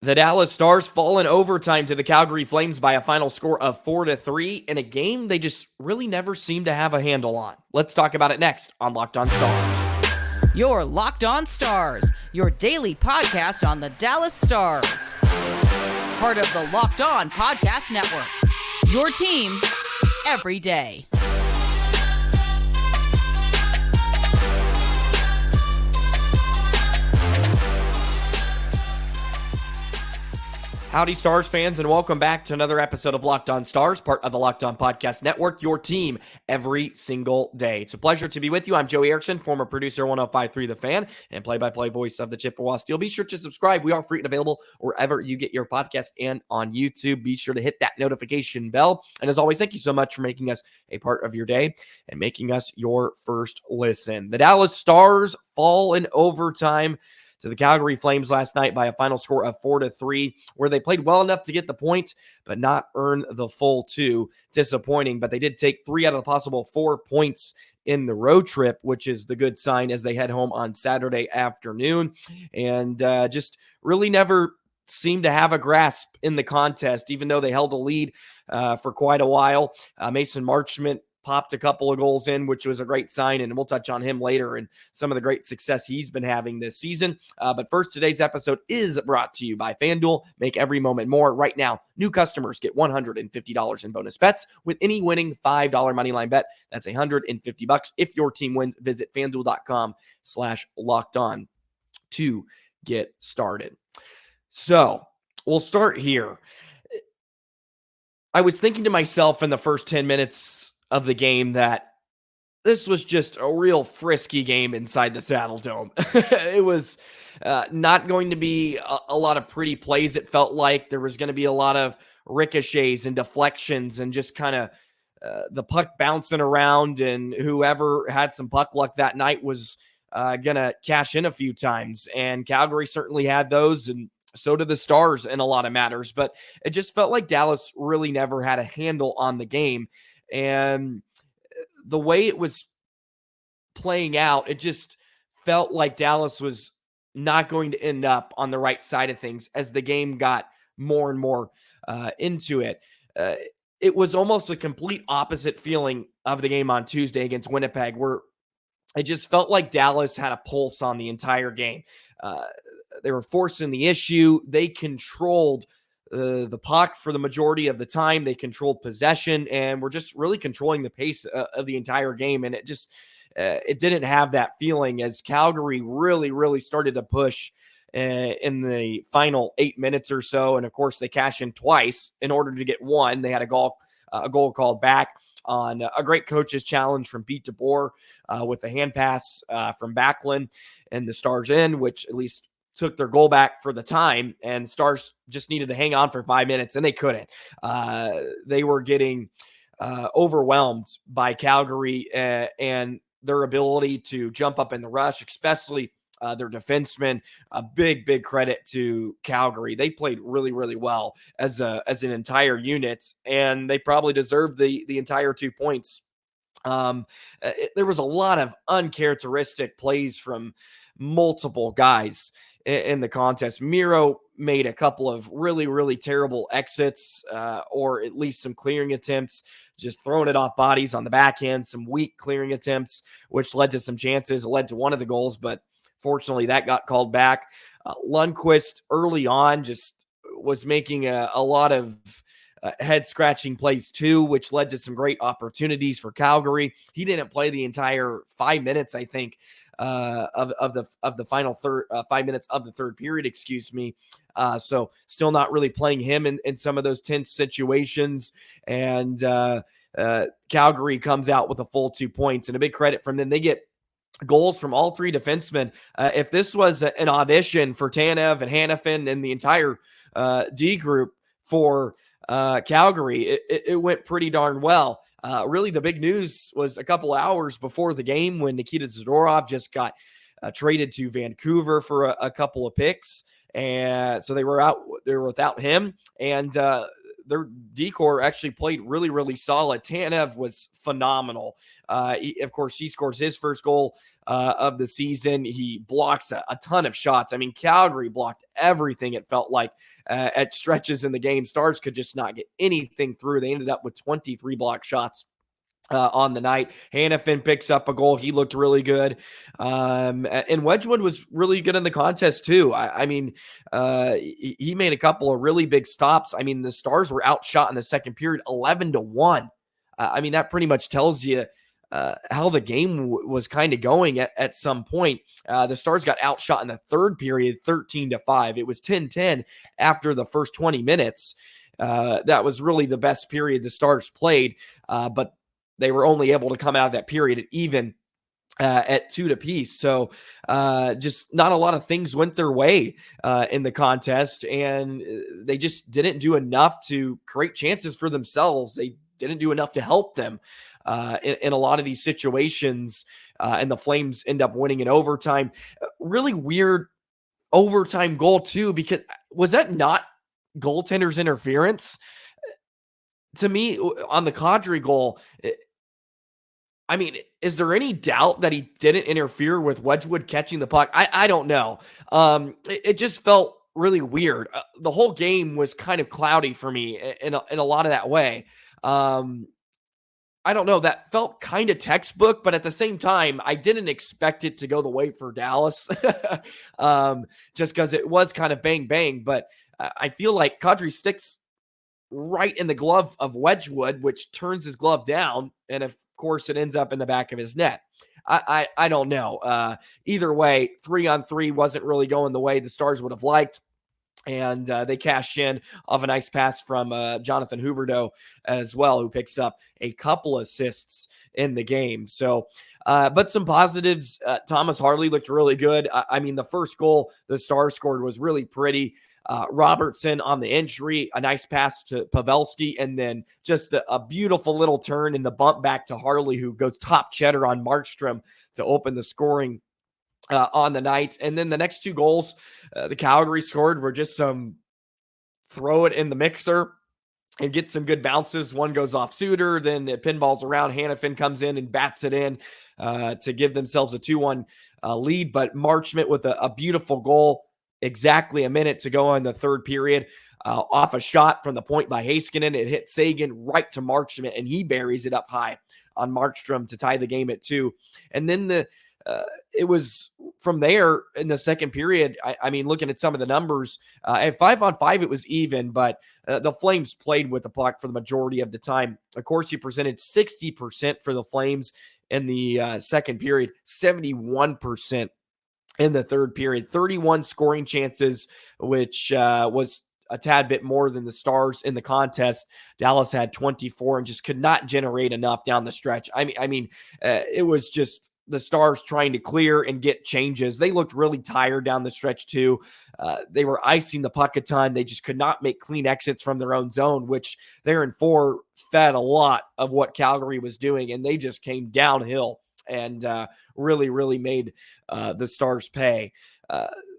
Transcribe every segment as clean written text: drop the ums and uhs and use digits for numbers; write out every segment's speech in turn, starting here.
The Dallas Stars fall in overtime to the Calgary Flames by a final score of 4-3 in a game they just really never seem to have a handle on. Let's talk about it next on Locked On Stars. Your Locked On Stars, your daily podcast on the Dallas Stars. Part of the Locked On Podcast Network. Your team every day. Howdy, Stars fans, and welcome back to another episode of Locked On Stars, part of the Locked On Podcast Network, your team every single day. It's a pleasure to be with you. I'm Joey Erickson, former producer 105.3 The Fan and play-by-play voice of the Chippewa Steel. Be sure to subscribe. We are free and available wherever you get your podcast and on YouTube. Be sure to hit that notification bell. And as always, thank you so much for making us a part of your day and making us your first listen. The Dallas Stars fall in overtime to the Calgary Flames last night by a final score of 4-3, where they played well enough to get the point, but not earn the full 2. Disappointing, but they did take 3 out of the possible 4 points in the road trip, which is the good sign as they head home on Saturday afternoon. And just really never seemed to have a grasp in the contest, even though they held a lead for quite a while. Mason Marchment popped a couple of goals in, which was a great sign, and we'll touch on him later and some of the great success he's been having this season. But first, today's episode is brought to you by FanDuel. Make every moment more. Right now, new customers get $150 in bonus bets with any winning $5 moneyline bet. That's $150. If your team wins, visit FanDuel.com/lockedon to get started. So we'll start here. I was thinking to myself in the first 10 minutes of the game that this was just a real frisky game inside the Saddle Dome. It was not going to be a lot of pretty plays. It felt like there was going to be a lot of ricochets and deflections and just kind of the puck bouncing around, and whoever had some puck luck that night was going to cash in a few times. And Calgary certainly had those, and so did the Stars in a lot of matters. But it just felt like Dallas really never had a handle on the game. And the way it was playing out, it just felt like Dallas was not going to end up on the right side of things as the game got more and more into it. It was almost a complete opposite feeling of the game on Tuesday against Winnipeg, where it just felt like Dallas had a pulse on the entire game. They were forcing the issue. They controlled the puck for the majority of the time. They controlled possession and were just really controlling the pace of the entire game. And it just, it didn't have that feeling as Calgary really started to push in the final 8 minutes or so. And of course they cashed in twice in order to get one. They had a goal called back on a great coach's challenge from Pete DeBoer with a hand pass from Backlund and the Stars in, which at least took their goal back for the time, and Stars just needed to hang on for 5 minutes, and they couldn't. They were getting overwhelmed by Calgary and their ability to jump up in the rush, especially their defensemen. A big credit to Calgary. They played really well as an entire unit, and they probably deserved the entire 2 points. There was a lot of uncharacteristic plays from multiple guys in the contest. Miro made a couple of really terrible exits, or at least some clearing attempts, just throwing it off bodies on the backhand, some weak clearing attempts, which led to some chances. It led to one of the goals, but fortunately that got called back. Lundkvist early on just was making a lot of head-scratching plays too, which led to some great opportunities for Calgary. He didn't play the entire 5 minutes, I think, of the final 5 minutes of the third period, excuse me. So still not really playing him in some of those tense situations. And Calgary comes out with a full 2 points, and a big credit from them. They get goals from all three defensemen. If this was an audition for Tanev and Hanifin and the entire D group for Calgary, it went pretty darn well. Really, the big news was a couple hours before the game when Nikita Zadorov just got traded to Vancouver for a couple of picks. And so they were without him. And their decor actually played really, really solid. Tanev was phenomenal. Of course, he scores his first goal of the season. He blocks a ton of shots. I mean, Calgary blocked everything, it felt like, at stretches in the game. Stars could just not get anything through. They ended up with 23 block shots on the night. Hanifin picks up a goal. He looked really good. And Wedgewood was really good in the contest too. I mean, he made a couple of really big stops. I mean, the Stars were outshot in the second period, 11-1. I mean, that pretty much tells you how the game was kind of going at some point. The Stars got outshot in the third period, 13-5. It was 10-10 after the first 20 minutes. That was really the best period the Stars played, but they were only able to come out of that period even at 2 apiece. So just not a lot of things went their way in the contest, and they just didn't do enough to create chances for themselves. They didn't do enough to help them in a lot of these situations, and the Flames end up winning in overtime. Really weird overtime goal too, because was that not goaltender's interference? To me, on the Kadri goal, I mean, is there any doubt that he didn't interfere with Wedgewood catching the puck? I don't know. It just felt really weird. The whole game was kind of cloudy for me in a lot of that way. I don't know. That felt kind of textbook, but at the same time, I didn't expect it to go the way for Dallas, just because it was kind of bang bang. But I feel like Kadri sticks right in the glove of Wedgewood, which turns his glove down, and of course it ends up in the back of his net. I don't know. Either way, 3-on-3 wasn't really going the way the Stars would have liked, and they cashed in off a nice pass from Jonathan Huberdeau as well, who picks up a couple assists in the game. So but some positives. Thomas Harley looked really good. I mean, the first goal the Stars scored was really pretty. Robertson on the entry, a nice pass to Pavelski, and then just a beautiful little turn in the bump back to Harley, who goes top cheddar on Marchment to open the scoring on the night. And then the next two goals the Calgary scored were just some throw it in the mixer and get some good bounces. One goes off Suter, then it pinballs around. Hanifin comes in and bats it in to give themselves a 2-1 lead. But Marchment with a beautiful goal. Exactly a minute to go in the third period, off a shot from the point by Heiskanen. It hit Sagan right to Marchment, and he buries it up high on Markstrom to tie the game at 2. And then it was from there in the second period. I mean, looking at some of the numbers, at 5-on-5, it was even, but the Flames played with the puck for the majority of the time. Of course, he presented 60% for the Flames in the second period, 71% in the third period, 31 scoring chances, which was a tad bit more than the Stars in the contest. Dallas had 24 and just could not generate enough down the stretch. I mean, it was just the Stars trying to clear and get changes. They looked really tired down the stretch too. They were icing the puck a ton. They just could not make clean exits from their own zone, which there in 4 fed a lot of what Calgary was doing, and they just came downhill and really, really made the Stars pay.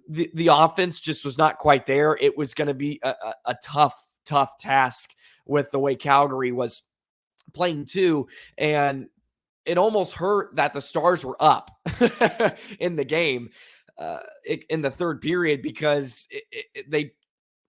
The offense just was not quite there. It was going to be a tough task with the way Calgary was playing too, and it almost hurt that the Stars were up in the game in the third period, because they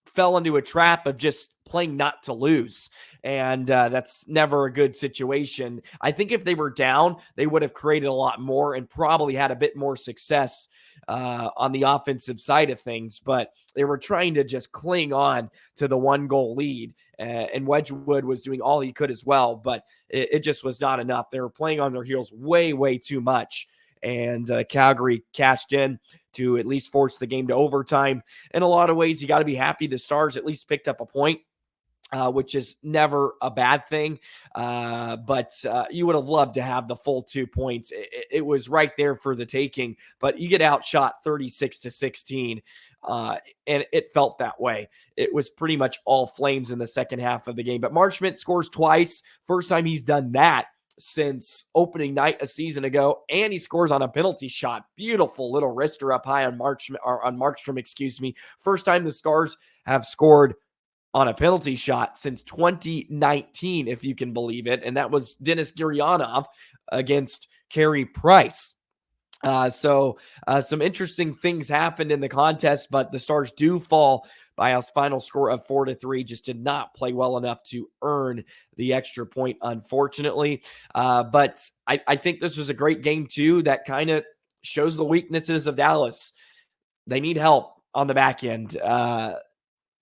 fell into a trap of just playing not to lose. And that's never a good situation. I think if they were down, they would have created a lot more and probably had a bit more success on the offensive side of things. But they were trying to just cling on to the 1-goal lead. And Wedgewood was doing all he could as well, but it just was not enough. They were playing on their heels way, way too much. And Calgary cashed in to at least force the game to overtime. In a lot of ways, you got to be happy the Stars at least picked up a point, which is never a bad thing. But you would have loved to have the full 2 points. It was right there for the taking, but you get outshot 36-16. And it felt that way. It was pretty much all Flames in the second half of the game. But Marchment scores twice. First time he's done that since opening night a season ago, and he scores on a penalty shot. Beautiful little wrister up high on Marchment, or on Markstrom, excuse me. First time the Stars have scored on a penalty shot since 2019, if you can believe it. And that was Denis Gurianov against Carey Price. So some interesting things happened in the contest, but the Stars do fall by a final score of 4-3. Just did not play well enough to earn the extra point, unfortunately. But I think this was a great game too. That kind of shows the weaknesses of Dallas. They need help on the back end.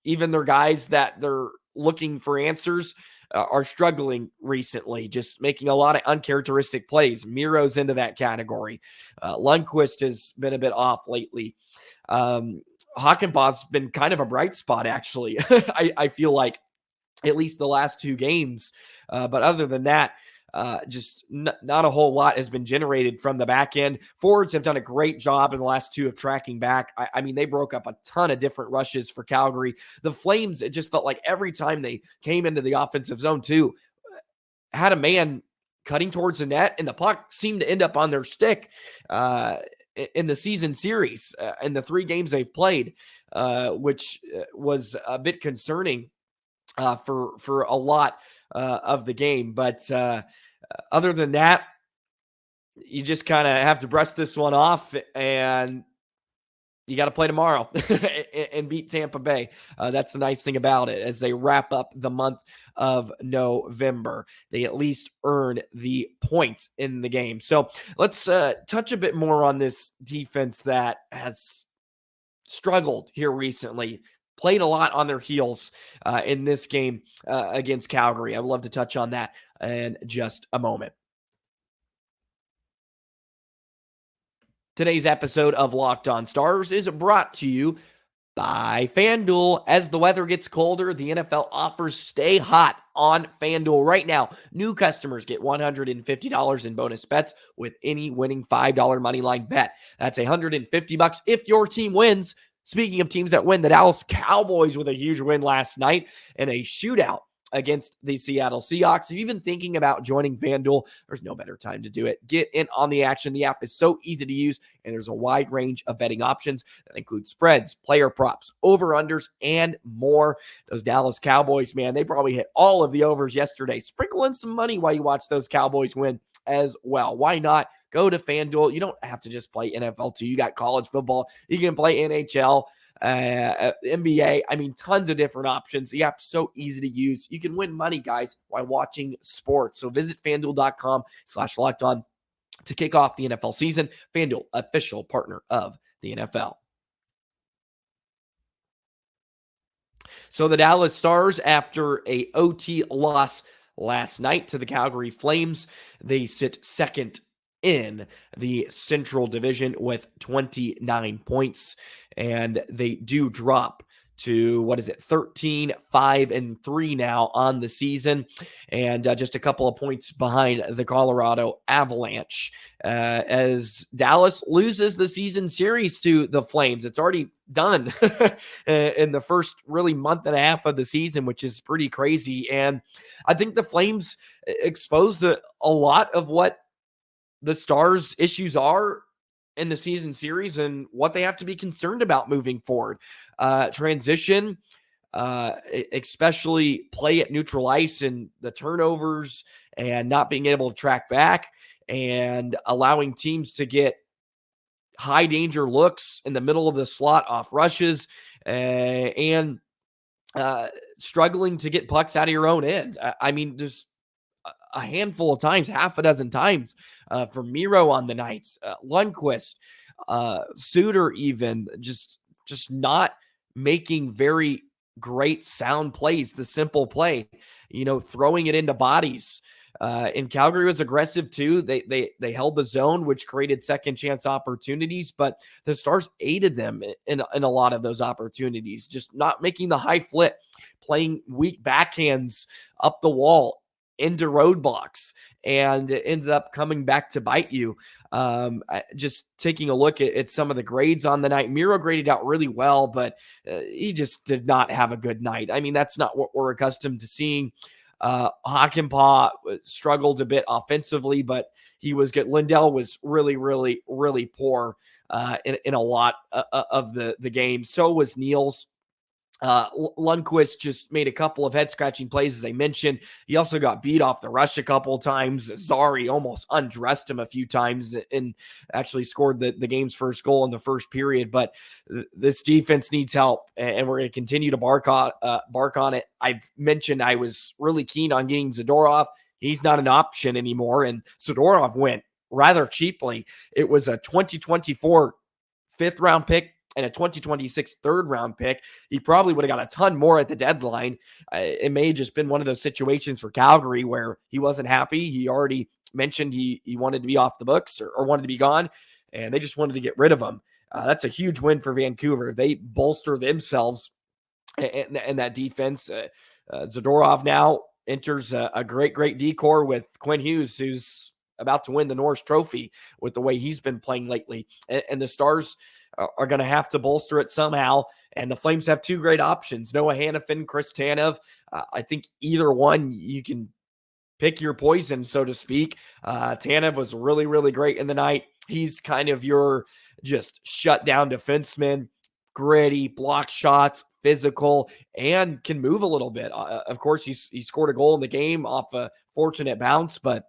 Even their guys that they're looking for answers are struggling recently, just making a lot of uncharacteristic plays. Miro's into that category. Lundkvist has been a bit off lately. Hakanpää's been kind of a bright spot, actually. I feel like at least the last 2 games. But other than that, just not a whole lot has been generated from the back end. Forwards have done a great job in the last 2 of tracking back. I mean, they broke up a ton of different rushes for Calgary. The Flames, it just felt like every time they came into the offensive zone too, had a man cutting towards the net, and the puck seemed to end up on their stick in the season series in the 3 games they've played, which was a bit concerning for a lot of the game. But other than that, you just kind of have to brush this one off, and you got to play tomorrow and beat Tampa Bay. That's the nice thing about it. As they wrap up the month of November, they at least earn the points in the game. So let's touch a bit more on this defense that has struggled here recently. Played a lot on their heels in this game against Calgary. I'd love to touch on that in just a moment. Today's episode of Locked On Stars is brought to you by FanDuel. As the weather gets colder, the NFL offers stay hot on FanDuel right now. New customers get $150 in bonus bets with any winning $5 moneyline bet. That's $150 if your team wins. Speaking of teams that win, the Dallas Cowboys with a huge win last night in a shootout against the Seattle Seahawks. If you've been thinking about joining FanDuel, there's no better time to do it. Get in on the action. The app is so easy to use, and there's a wide range of betting options that include spreads, player props, over-unders, and more. Those Dallas Cowboys, man, they probably hit all of the overs yesterday. Sprinkle in some money while you watch those Cowboys win as well. Why not? Go to FanDuel. You don't have to just play NFL too. You got college football. You can play NHL, NBA. I mean, tons of different options. The app's so easy to use. You can win money, guys, while watching sports. So visit FanDuel.com/lockedon to kick off the NFL season. FanDuel, official partner of the NFL. So the Dallas Stars, after a OT loss last night to the Calgary Flames, they sit second in the Central Division with 29 points, and they do drop to 13-5-3 now on the season, and just a couple of points behind the Colorado Avalanche as Dallas loses the season series to the Flames. It's already done in the first really month and a half of the season, which is pretty crazy. And I think the Flames exposed a lot of what the Stars' issues are in the season series and what they have to be concerned about moving forward. Transition, especially play at neutral ice and the turnovers and not being able to track back and allowing teams to get high danger looks in the middle of the slot off rushes and struggling to get pucks out of your own end. I mean, there's a handful of times, half a dozen times for Miro on the nights, Lundkvist, Suter even just not making very great sound plays, the simple play, throwing it into bodies. And Calgary was aggressive too. They held the zone, which created second chance opportunities, but the Stars aided them in a lot of those opportunities, just not making the high flip, playing weak backhands up the wall into roadblocks, and it ends up coming back to bite you. Just taking a look at some of the grades on the night, Miro graded out really well, but he just did not have a good night. I mean, that's not what we're accustomed to seeing. Hakanpää struggled a bit offensively, but he was good. Lindell was really, really, really poor in a lot of the game. So was Nils. Lundkvist just made a couple of head-scratching plays, as I mentioned. He also got beat off the rush a couple of times. Zari almost undressed him a few times and actually scored the game's first goal in the first period. But this defense needs help, and we're going to continue to bark on it. I've mentioned I was really keen on getting Zadorov. He's not an option anymore, and Zadorov went rather cheaply. It was a 2024 fifth-round pick and a 2026 third-round pick. He probably would have got a ton more at the deadline. It may have just been one of those situations for Calgary where he wasn't happy. He already mentioned he wanted to be off the books or wanted to be gone, and they just wanted to get rid of him. That's a huge win for Vancouver. They bolster themselves and that defense. Zadorov now enters a great decor with Quinn Hughes, who's about to win the Norris Trophy with the way he's been playing lately. And the Stars are going to have to bolster it somehow. And the Flames have two great options, Noah Hanifin, Chris Tanev. I think either one, you can pick your poison, so to speak. Tanev was really, really great in the night. He's kind of your just shut down defenseman, gritty, block shots, physical, and can move a little bit. Of course, he scored a goal in the game off a fortunate bounce, but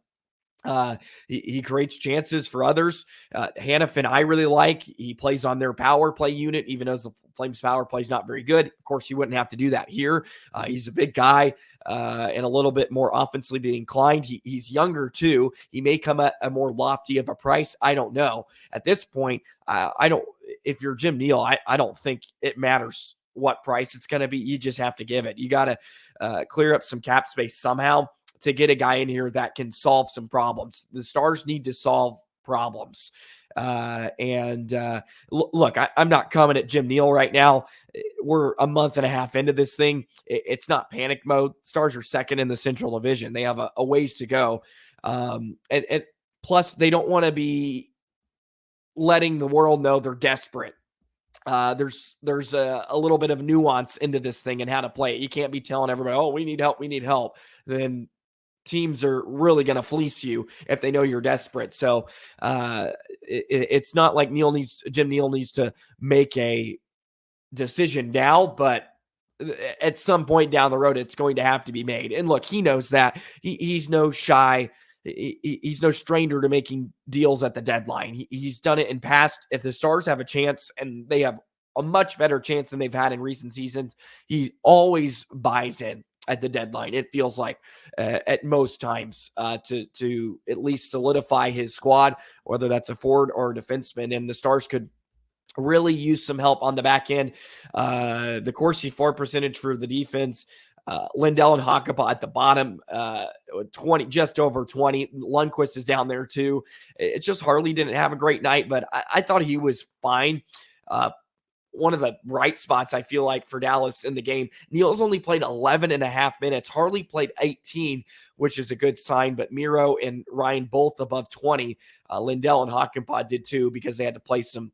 he creates chances for others. Hanifin, I really like. He plays on their power play unit, even though the Flames power play is not very good. Of course, he wouldn't have to do that here. He's a big guy and a little bit more offensively inclined. He's younger too. He may come at a more lofty of a price. I don't know. At this point, I don't. If you're Jim Neal, I don't think it matters what price it's going to be. You just have to give it. You got to clear up some cap space somehow to get a guy in here that can solve some problems. The Stars need to solve problems. Look, I'm not coming at Jim Neal right now. We're a month and a half into this thing. It's not panic mode. Stars are second in the Central Division. They have a ways to go. And plus, they don't want to be letting the world know they're desperate. There's a little bit of nuance into this thing and how to play it. You can't be telling everybody, oh, we need help. Then teams are really going to fleece you if they know you're desperate. So it's not like Jim Neal needs to make a decision now, but at some point down the road, it's going to have to be made. And look, he knows that. He's no shy. He's no stranger to making deals at the deadline. He's done it in past. If the Stars have a chance, and they have a much better chance than they've had in recent seasons, he always buys in at the deadline. It feels like at most times to at least solidify his squad, whether that's a forward or a defenseman. And the Stars could really use some help on the back end. The Corsi for percentage for the defense, Lindell and Hakanpää at the bottom, 20, just over 20. Lundkvist is down there too. It's just Harley didn't have a great night, but I thought he was fine. One of the bright spots, I feel like, for Dallas in the game, Nils only played 11 and a half minutes. Harley played 18, which is a good sign, but Miro and Ryan both above 20. Lindell and Hakanpää did too, because they had to play some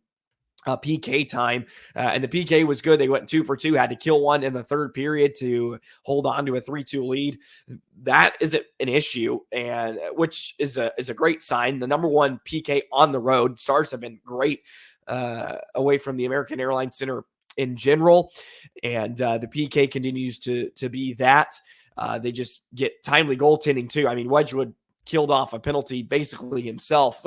PK time, and the PK was good. They went 2 for 2, had to kill one in the third period to hold on to a 3-2 lead. That is an issue, and which is a great sign. The number one PK on the road. Stars have been great away from the American Airlines Center in general, and the PK continues to be that. They just get timely goaltending too. I mean, Wedgewood killed off a penalty basically himself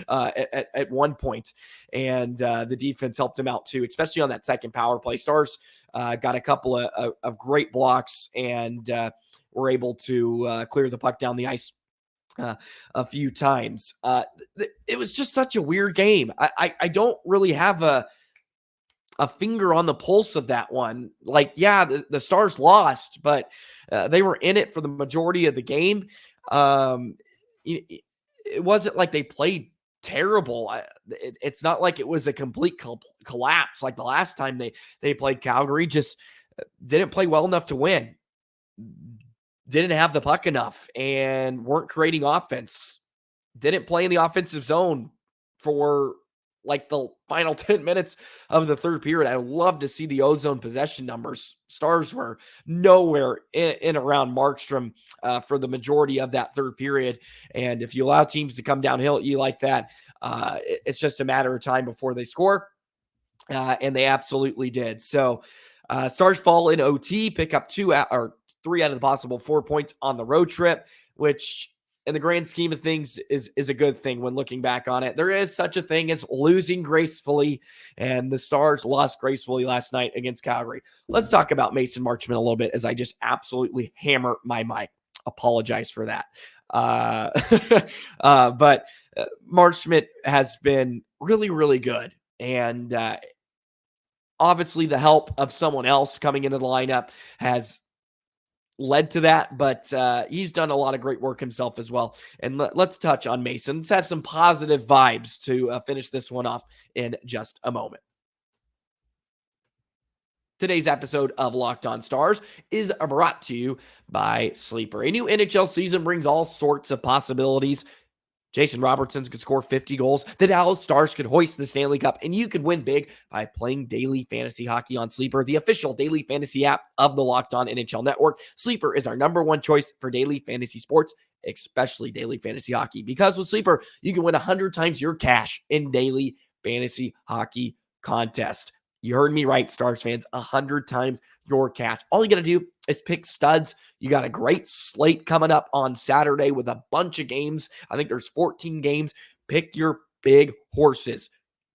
at one point. And the defense helped him out too, especially on that second power play. Stars got a couple of great blocks and were able to clear the puck down the ice a few times. It was just such a weird game. I don't really have a finger on the pulse of that one. Like, yeah, the Stars lost, but they were in it for the majority of the game. It wasn't like they played terrible. It's not like it was a complete collapse like the last time they played Calgary. Just didn't play well enough to win. Didn't have the puck enough and weren't creating offense. Didn't play in the offensive zone for like the final 10 minutes of the third period. I love to see the ozone possession numbers. Stars were nowhere in around Markstrom for the majority of that third period. And if you allow teams to come downhill at you like that, it's just a matter of time before they score. And they absolutely did. So Stars fall in OT, pick up 3 out of the possible 4 points on the road trip, which in the grand scheme of things is a good thing when looking back on it. There is such a thing as losing gracefully, and the Stars lost gracefully last night against Calgary. Let's talk about Mason Marchment a little bit as I just absolutely hammer my mic. Apologize for that. But Marchment has been really, really good. And obviously the help of someone else coming into the lineup has led to that, but he's done a lot of great work himself as well. And let's touch on Mason. Let's have some positive vibes to finish this one off in just a moment. Today's episode of Locked On Stars is brought to you by Sleeper. A new NHL season brings all sorts of possibilities. Jason Robertson could score 50 goals. The Dallas Stars could hoist the Stanley Cup, and you could win big by playing daily fantasy hockey on Sleeper, the official daily fantasy app of the Locked On NHL Network. Sleeper is our #1 choice for daily fantasy sports, especially daily fantasy hockey, because with Sleeper, you can win 100 times your cash in daily fantasy hockey contest. You heard me right, Stars fans, 100 times your cash. All you got to do is pick studs. You got a great slate coming up on Saturday with a bunch of games. I think there's 14 games. Pick your big horses,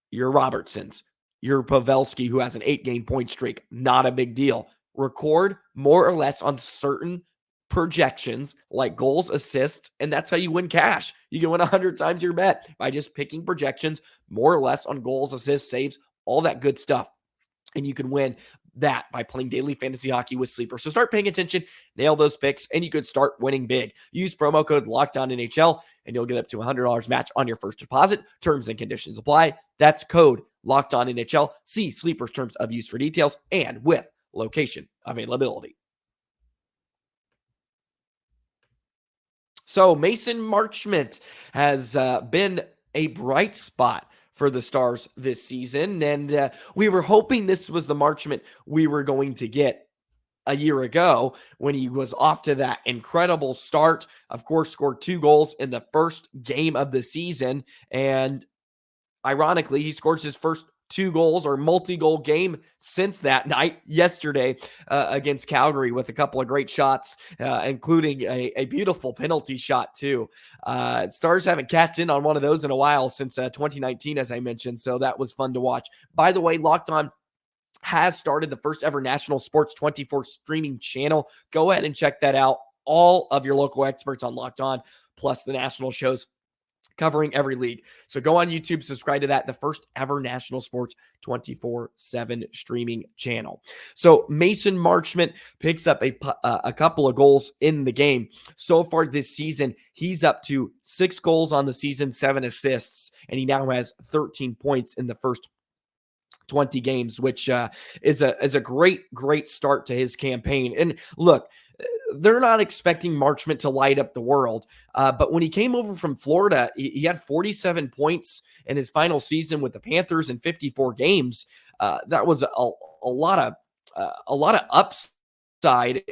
your Robertsons, your Pavelski, who has an 8-game point streak. Not a big deal. Record more or less on certain projections like goals, assists, and that's how you win cash. You can win 100 times your bet by just picking projections more or less on goals, assists, saves, all that good stuff. And you can win that by playing daily fantasy hockey with Sleeper. So start paying attention, nail those picks, and you could start winning big. Use promo code LOCKEDONNHL, and you'll get up to $100 match on your first deposit. Terms and conditions apply. That's code LOCKEDONNHL. See Sleeper's terms of use for details and with location availability. So Mason Marchment has been a bright spot for the Stars this season. And we were hoping this was the Marchment we were going to get a year ago when he was off to that incredible start. Of course, scored 2 goals in the first game of the season. And ironically, he scores his first 2 goals or multi-goal game since that night yesterday against Calgary with a couple of great shots, including a beautiful penalty shot too. Stars haven't cashed in on one of those in a while since 2019, as I mentioned. So that was fun to watch. By the way, Locked On has started the first ever national sports 24 streaming channel. Go ahead and check that out. All of your local experts on Locked On, plus the national shows covering every league. So go on YouTube, subscribe to that, the first ever national sports 24/7 streaming channel. So Mason Marchment picks up a couple of goals in the game. So far this season, he's up to 6 goals on the season, 7 assists, and he now has 13 points in the first 20 games, which is a great start to his campaign. And look, they're not expecting Marchment to light up the world. But when he came over from Florida, he had 47 points in his final season with the Panthers in 54 games. That was a lot of upside.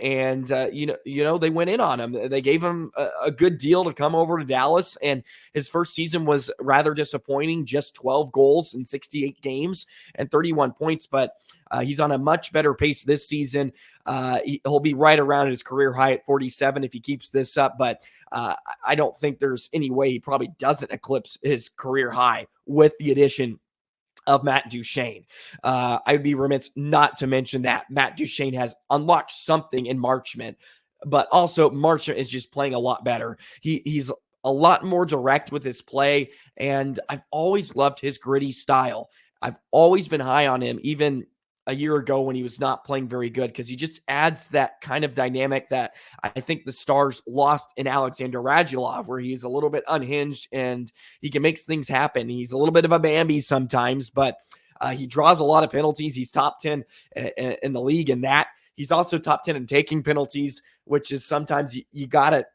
And they went in on him. They gave him a good deal to come over to Dallas, and his first season was rather disappointing, just 12 goals in 68 games and 31 points, but he's on a much better pace this season. He'll be right around his career high at 47 if he keeps this up, but I don't think there's any way he probably doesn't eclipse his career high with the addition of Matt Duchene. I'd be remiss not to mention that Matt Duchene has unlocked something in Marchment, but also Marchment is just playing a lot better. He's a lot more direct with his play, and I've always loved his gritty style. I've always been high on him, even a year ago when he was not playing very good, because he just adds that kind of dynamic that I think the Stars lost in Alexander Radulov, where he's a little bit unhinged and he can make things happen. He's a little bit of a Bambi sometimes, but he draws a lot of penalties. He's top 10 in the league in that. He's also top 10 in taking penalties, which is sometimes you gotta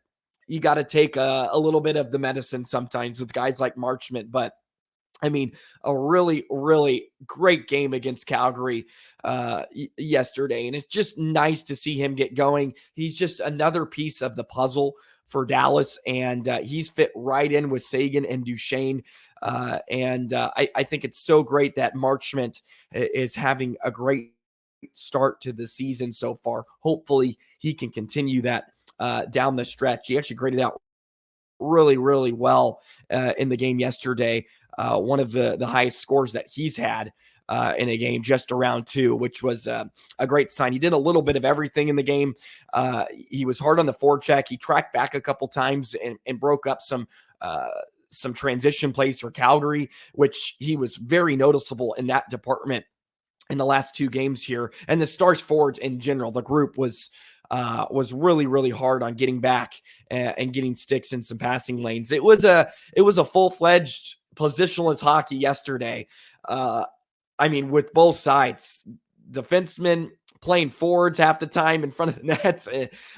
take a little bit of the medicine sometimes with guys like Marchment, but I mean, a really, really great game against Calgary yesterday. And it's just nice to see him get going. He's just another piece of the puzzle for Dallas, and he's fit right in with Seguin and Duchene. I think it's so great that Marchment is having a great start to the season so far. Hopefully he can continue that down the stretch. He actually graded out really, really well in the game yesterday. One of the highest scores that he's had in a game, just around 2, which was a great sign. He did a little bit of everything in the game. He was hard on the forecheck. He tracked back a couple times and broke up some transition plays for Calgary, which he was very noticeable in that department in the last 2 games here. And the Stars forwards in general, the group was really, really hard on getting back and getting sticks in some passing lanes. It was a full-fledged positionless hockey yesterday. I mean, with both sides, defensemen playing forwards half the time in front of the nets.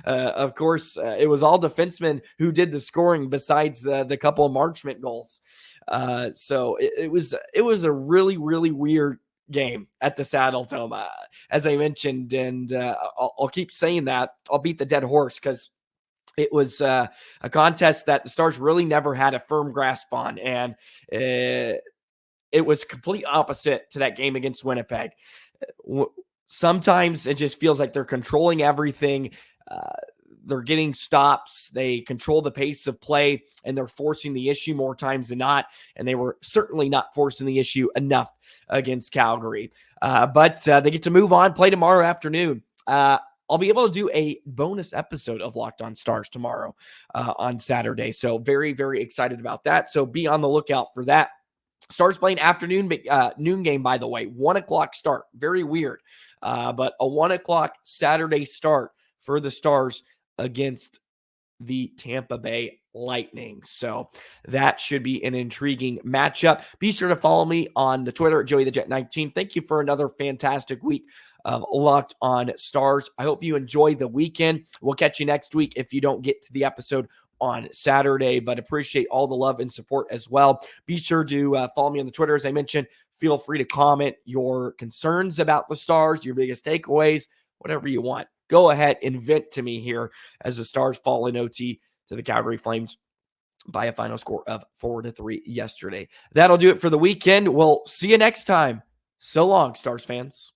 Of course, it was all defensemen who did the scoring besides the couple of Marchment goals. So it was a really, really weird game at the Saddledome, as I mentioned, and I'll keep saying that. I'll beat the dead horse because it was a contest that the Stars really never had a firm grasp on, and it was complete opposite to that game against Winnipeg. Sometimes it just feels like they're controlling everything. They're getting stops. They control the pace of play, and they're forcing the issue more times than not. And they were certainly not forcing the issue enough against Calgary. But they get to move on, play tomorrow afternoon. I'll be able to do a bonus episode of Locked On Stars tomorrow on Saturday. So very, very excited about that. So be on the lookout for that. Stars playing afternoon, noon game, by the way, 1 o'clock start. Very weird. But a 1 o'clock Saturday start for the Stars against the Tampa Bay Lightning. So that should be an intriguing matchup. Be sure to follow me on the Twitter at JoeyTheJet19. Thank you for another fantastic week of Locked On Stars. I hope you enjoy the weekend. We'll catch you next week if you don't get to the episode on Saturday, but appreciate all the love and support as well. Be sure to follow me on the Twitter. As I mentioned, feel free to comment your concerns about the Stars, your biggest takeaways, whatever you want. Go ahead and vent to me here as the Stars fall in OT to the Calgary Flames by a final score of 4-3 yesterday. That'll do it for the weekend. We'll see you next time. So long, Stars fans.